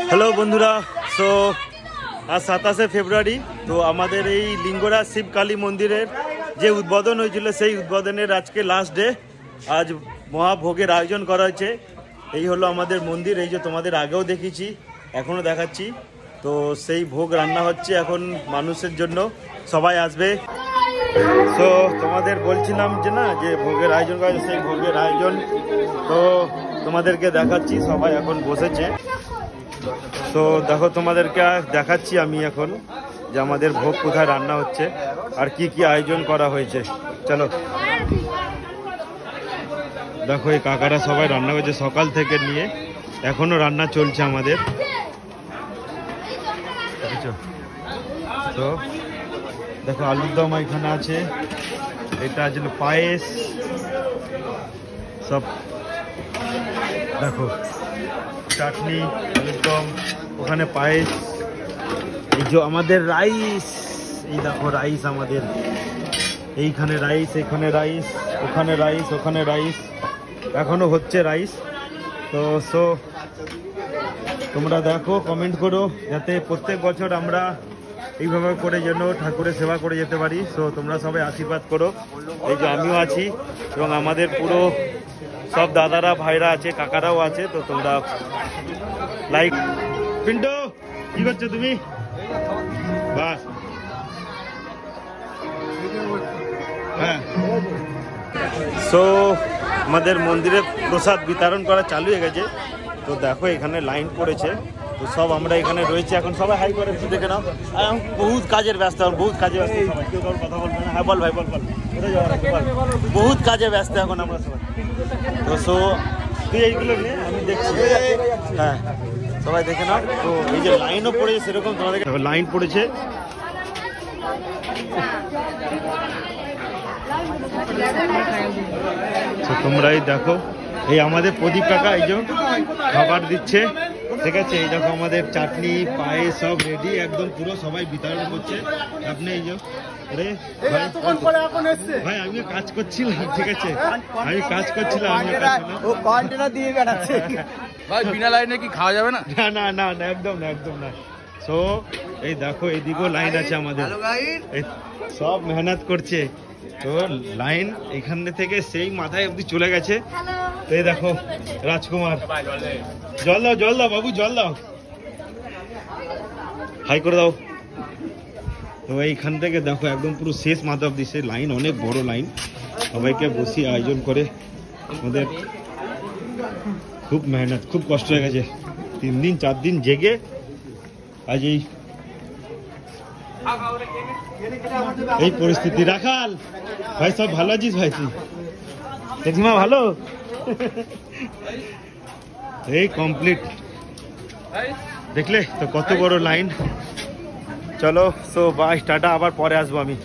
Hello বন্ধুরা, so আজ 27শে ফেব্রুয়ারি। তো আমাদের এই লিঙ্গরাজ শিব কালী মন্দিরের যে উদ্বোধন হয়েছিল সেই উদ্বোধনের আজকে লাস্ট ডে। আজ মহাভোগের আয়োজন করা হয়েছে। এই হলো আমাদের মন্দির, এই যে তোমাদের আগেও দেখিয়েছি, এখনও দেখাচ্ছি। তো সেই ভোগ রান্না হচ্ছে এখন মানুষের জন্য, সবাই আসবে। তো তোমাদের বলছিলাম যে না, যে ভোগের আয়োজন করা হয়েছে, সেই ভোগের আয়োজন তো তোমাদেরকে দেখাচ্ছি। সবাই এখন বসেছে, তো দেখো তোমাদেরকে দেখাচ্ছি আমি এখন যে আমাদের ভোগ কোথায় রান্না হচ্ছে আর কি কি আয়োজন করা হয়েছে। চলো দেখো, এই কাকারা সবাই রান্না করছে সকাল থেকে নিয়ে, এখনো রান্না চলছে আমাদের। তো দেখো আলুর দম এখানে আছে, এটা আছে পায়েস সব, দেখো চাটনি, আলুর দম, ওখানে পায়েস, এই যে আমাদের রাইস, এই দেখো রাইস আমাদের, এইখানে রাইস, এখানে রাইস, ওখানে রাইস, ওখানে রাইস, এখনো হচ্ছে রাইস। তো সো তোমরা দেখো, কমেন্ট করো যাতে প্রত্যেক বছর আমরা এইভাবে করে যেন ঠাকুরের সেবা করে যেতে পারি। সো তোমরা সবাই আশীর্বাদ করো। এই যে আমিও আছি এবং আমাদের পুরো সব দাদারা ভাইরা আছে, কাকারাও আছে। তো তোমরা লাইক। পিন্টু কি করছো তুমি? বাস হ্যাঁ। সো আমাদের মন্দিরে প্রসাদ বিতরণ করা চালু হয়ে গেছে। তো দেখো এখানে লাইন পড়েছে, তো সব আমরা এখানে রয়েছে এখন। সবাই হাই করে একটু দেখে নাও। বহুত কাজের ব্যস্ত, বহুত কাজে ব্যস্ত সবাই, কেউ কারোর কথা বলবে না। হ্যাঁ বল ভাই, বল বল, বহুত কাজে ব্যস্ত এখন আমরা সবাই। তো সো তুই এইগুলো নিয়ে আমি দেখছি, হ্যাঁ সবাই দেখে নাও। তো এই যে লাইনও পড়েছে সেরকম, তোমাদের লাইন পড়েছে। তোমরাই দেখো, এই আমাদের প্রদীপ কাকা এই যে খাবার দিচ্ছে, ঠিক আছে। এই দেখো আমাদের চাটনি, পায়েস সব রেডি একদম, পুরো সবাই বিতরণ করছে। আপনি এই যে ভাই আমিও কাজ করছিলাম, ঠিক আছে, আমি কাজ করছিলাম, আমিও কাজ করলাম। দিয়ে বেড়াচ্ছে ভাই, বিনা লাইনে কি খাওয়া যাবে না? না না না না, একদম না, একদম না। সো এই দেখো এইদিকেও লাইন আছে আমাদের, সব মেহনত করছে। তো লাইন এখান থেকে সেই মাথায় অব্দি চলে গেছে। তো এই দেখো রাজকুমার, জল দাও, জল দাও বাবু, জল দাও, হাই করে দাও। তো এইখান থেকে দেখো একদম পুরো শেষ মাথা অব্দি সে লাইন, অনেক বড় লাইন, সবাইকে বসিয়ে আয়োজন করে আমাদের। খুব মেহনত, খুব কষ্ট হয়ে গেছে, 3 দিন 4 দিন জেগে আজ এই পরিস্থিতি। রাখাল ভাই সব ভালো আছিস ভাই? জেঠিমা ভালো? এই কমপ্লিট, দেখলে তো কত বড় লাইন। চলো সো বাই, টাটা, আবার পরে আসবো আমি।